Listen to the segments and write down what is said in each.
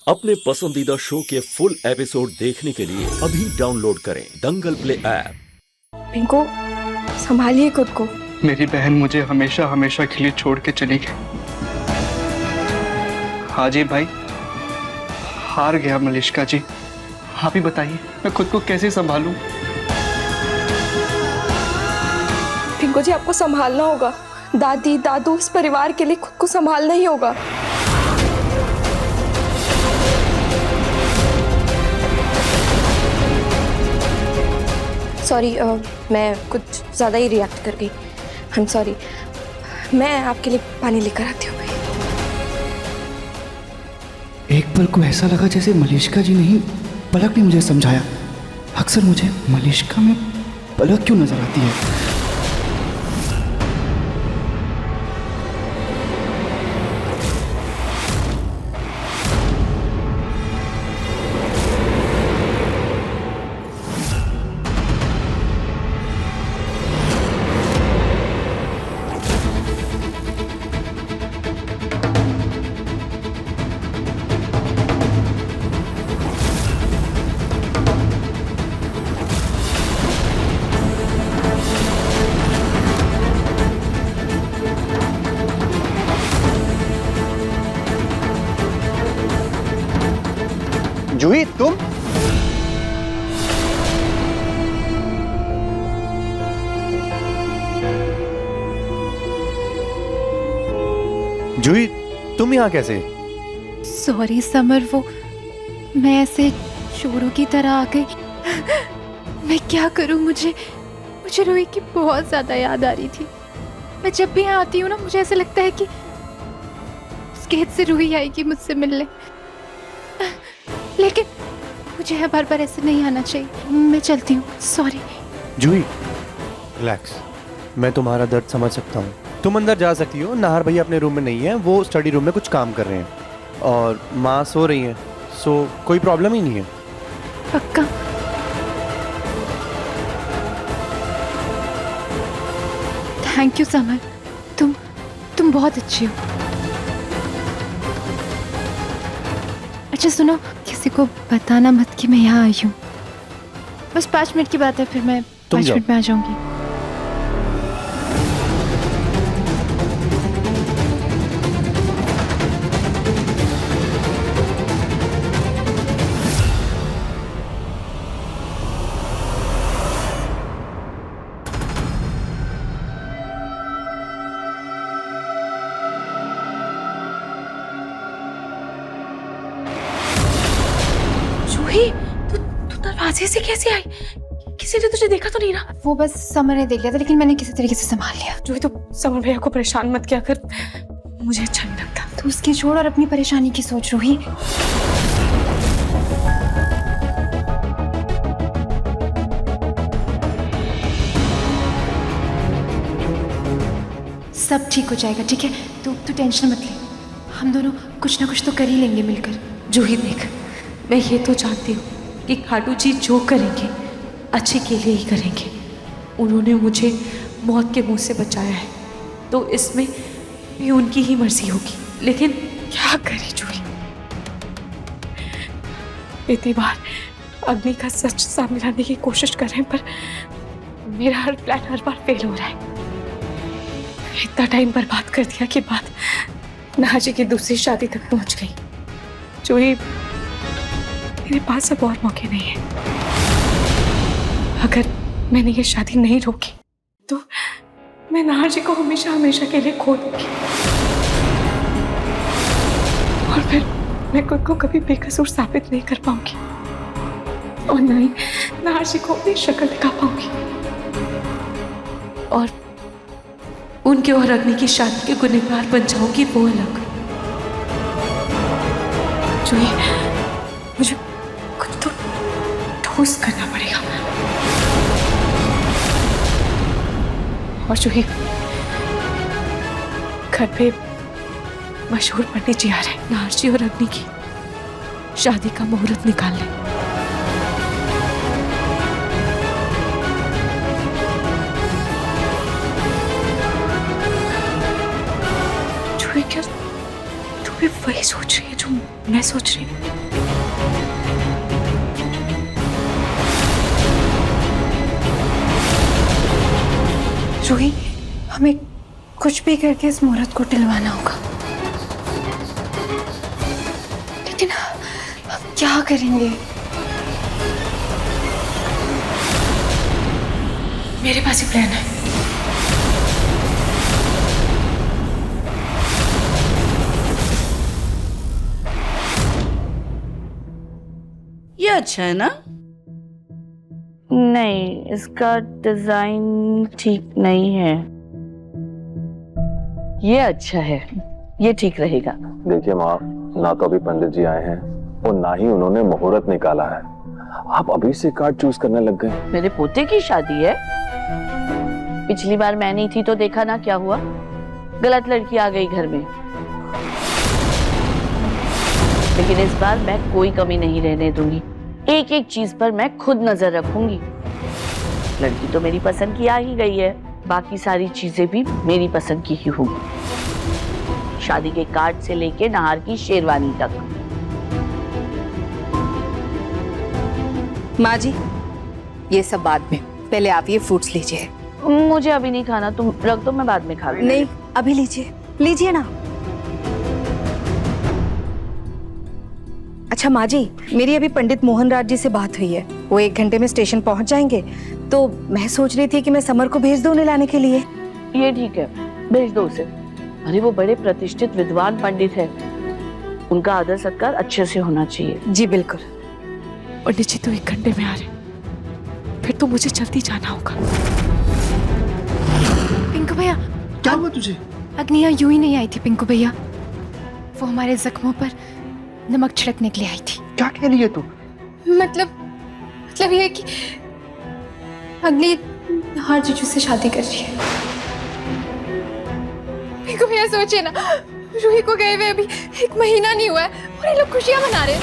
अपने पसंदीदा शो के फुल एपिसोड देखने के लिए अभी डाउनलोड करें दंगल प्ले ऐप। पिंको, संभालिए खुद को। मेरी बहन मुझे हमेशा हमेशा के लिए छोड़ के चली गई। हाँ जी भाई, हार गया मलिष्का जी। आप ही बताइए मैं खुद को कैसे संभालूं? पिंको जी, आपको संभालना होगा। दादी दादू इस परिवार के लिए खुद को संभालना ही होगा। सॉरी, मैं कुछ ज़्यादा ही रिएक्ट कर गई। I am sorry. मैं आपके लिए पानी लेकर आती हूँ। एक पल को ऐसा लगा जैसे मलिष्का जी नहीं, पलक ने मुझे समझाया। अक्सर मुझे मलिष्का में पलक क्यों नजर आती है? जूही, तुम? जूही, तुम यहाँ कैसे? सॉरी समर, वो मैं ऐसे चोरों की तरह आ गई। मैं क्या करूं? मुझे रूही की बहुत ज्यादा याद आ रही थी। मैं जब भी यहाँ आती हूँ ना, मुझे ऐसा लगता है कि उस खेत से रूही आएगी मुझसे मिलने। लेकिन मुझे हर बार ऐसे नहीं आना चाहिए। मैं चलती हूँ, सॉरी। जूही, रिलैक्स। मैं तुम्हारा दर्द समझ सकता हूँ। तुम अंदर जा सकती हो। नाहर भैया अपने रूम में नहीं है, वो स्टडी रूम में कुछ काम कर रहे हैं और माँ सो रही हैं, सो कोई प्रॉब्लम ही नहीं है। पक्का? थैंक यू समर, तुम बहुत अच्छी हो। अच्छा सुनो, किसी को बताना मत कि मैं यहाँ आई हूँ। बस 5 मिनट की बात है, फिर मैं 5 मिनट में आ जाऊंगी। जूही, तू दरवाजे से कैसे आई? किसी ने तुझे देखा तो नहीं ना? वो बस समर ने देख लिया था, लेकिन मैंने किसी तरीके से संभाल लिया। जूही, तू समर भैया को परेशान मत किया कर, मुझे अच्छा नहीं लगता। तू उसकी छोड़ और अपनी परेशानी की सोच। रूही, सब ठीक हो जाएगा, ठीक है? तू टेंशन मत ले। हम दोनों कुछ ना कुछ तो कर ही लेंगे मिलकर। जूही देख, मैं ये तो जानती हूँ कि खाटू जी जो करेंगे अच्छे के लिए ही करेंगे। उन्होंने मुझे मौत के मुंह से बचाया है, तो इसमें भी उनकी ही मर्जी होगी। लेकिन क्या करे जूही, इतनी बार अग्नि का सच सामने लाने की कोशिश कर रहे हैं, पर मेरा हर प्लान हर बार फेल हो रहा है। इतना टाइम बर्बाद कर दिया कि बात नाजी की दूसरी शादी तक पहुंच गई। जूही, मेरे पास अब और मौके नहीं है। अगर मैंने ये शादी नहीं रोकी तो मैं नाहर जी को हमेशा हमेशा के लिए खो दूंगी, और फिर मैं खुद को कभी बेकसूर साबित नहीं कर पाऊंगी, और ना ही नाहर जी को अपनी शक्ल दिखा पाऊंगी। और उनके और अग्नि की शादी के गुनहगार बन जाऊंगी, वो अलग। जूही, मुझे कुछ तो ठोस करना पड़ेगा। और जूही, घर पे मशहूर पंडित जी आ रहे हैं। नाहर जी और अग्नि की शादी का मुहूर्त निकाल लें। जूही, क्या तू भी वही सोच रही है जो मैं सोच रही हूँ। रूही, हमें कुछ भी करके इस मुहूर्त को टिलवाना होगा, लेकिन हम क्या करेंगे? मेरे पास ही प्लान है। ये अच्छा है ना? नहीं, इसका डिजाइन ठीक नहीं है। ये अच्छा है, ये ठीक रहेगा। देखिए माँ, ना तो अभी पंडित जी आए हैं और ना ही उन्होंने मुहूर्त निकाला है। आप अभी से कार्ड चूज करने लग गए। मेरे पोते की शादी है। पिछली बार मैं नहीं थी तो देखा ना क्या हुआ, गलत लड़की आ गई घर में। लेकिन इस बार मैं कोई कमी नहीं रहने दूंगी। एक एक चीज पर मैं खुद नजर रखूंगी। लड़की तो मेरी पसंद की आ ही गई है, बाकी सारी चीजें भी मेरी पसंद की ही होंगी। शादी के कार्ड से लेके नहार की शेरवानी तक। माँ जी, ये सब बाद में, पहले आप ये फ्रूट्स लीजिए। मुझे अभी नहीं खाना, तुम रख दो, मैं बाद में खा लूंगी। नहीं, अभी लीजिए, लीजिए ना। अच्छा माँ जी, मेरी अभी पंडित मोहन राज जी से बात हुई है। वो 1 घंटे में स्टेशन पहुंच जाएंगे, तो मैं सोच रही थी कि मैं समर को भेज दूं उन्हें लाने के लिए। ये ठीक है, भेज दो उसे। अरे वो बड़े प्रतिष्ठित विद्वान पंडित है, उनका आदर सत्कार अच्छे से होना चाहिए। जी बिल्कुल। पंडित जी तो 1 घंटे में आ रहे, फिर तो मुझे जल्दी जाना होगा। पिंकू भैया, क्या हुआ तुझे? अग्निया यूं ही नहीं आई थी पिंकू भैया, वो हमारे जख्मों पर नमक छिड़कने के लिए आई थी। क्या कह रही है तू? मतलब ये कि अग्नि हार जीजू से शादी कर रही है। पिंकू भैया सोचिए ना, रूही को गए हुए अभी 1 महीना नहीं हुआ है और ये लोग खुशियां मना रहे हैं।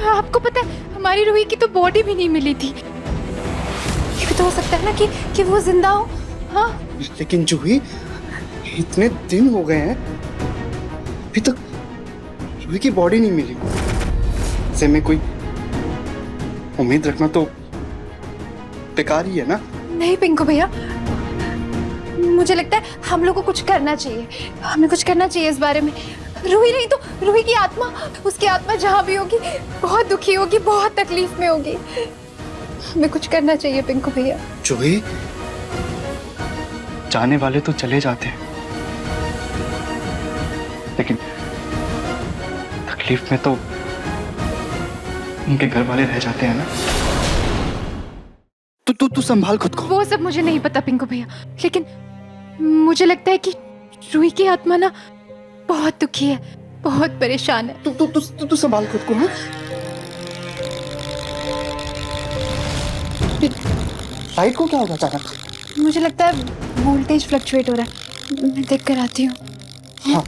आपको पता है, हमारी रूही की तो बॉडी भी नहीं मिली थी। ये भी तो हो सकता है ना कि वो जिंदा हो। हाँ, लेकिन जूही, इतने दिन हो गए हैं, अभी तक जूही की बॉडी नहीं मिली। ऐसे में कोई उम्मीद रखना तो बेकार ही है ना। नहीं पिंकू भैया, मुझे लगता है हम लोग को कुछ करना चाहिए। हमें कुछ करना चाहिए इस बारे में। रूही नहीं तो रूही की आत्मा, उसकी आत्मा जहाँ भी होगी बहुत दुखी होगी, बहुत तकलीफ में होगी। हमें कुछ करना चाहिए पिंकू भैया। जूही, जाने वाले तो चले जाते हैं, लेकिन तकलीफ में तो उनके घर वाले रह जाते हैं ना। तू संभाल खुद को। वो सब मुझे नहीं पता पिंकू भैया, लेकिन मुझे लगता है कि रूही की आत्मा ना बहुत दुखी है, बहुत परेशान है। तू संभाल खुद को। हाँ, लाइट को क्या होगा अचानक? मुझे लगता है वोल्टेज फ्लक्चुएट हो रहा है, मैं देख कर आती हूँ। हाँ,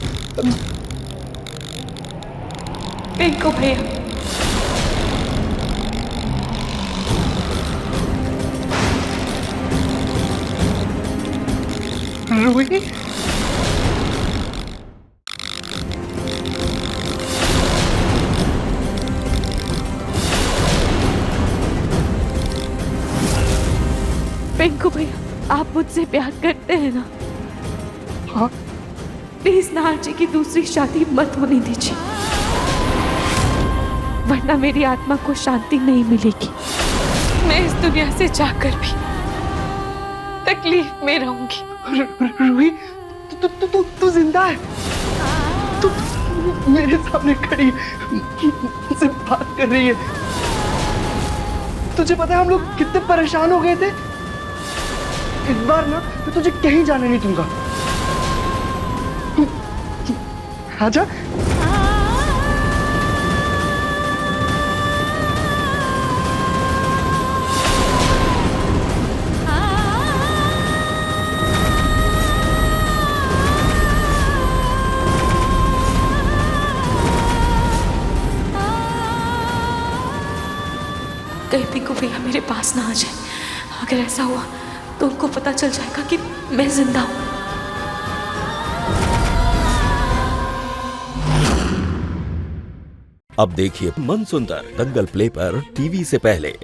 पिंकू भैया, रूही, पिंकू भैया, आप मुझसे प्यार करते हैं ना? हाँ। प्लीज नाहर जी की दूसरी शादी मत होने दीजिए, वरना मेरी आत्मा को शांति नहीं मिलेगी। मैं इस दुनिया से जाकर भी तकलीफ में रहूंगी। रूही, तू जिंदा है। तू मेरे सामने खड़ी मुझसे बात कर रही है। तुझे पता है हम लोग कितने परेशान हो गए थे। इस बार ना मैं तुझे कहीं जाने नहीं दूंगा। आजा। कहीं पिंकू भैया मेरे पास ना आ जाए। अगर ऐसा हुआ तो उनको पता चल जाएगा कि मैं जिंदा हूं। अब देखिए मन सुंदर दंगल प्ले पर टीवी से पहले।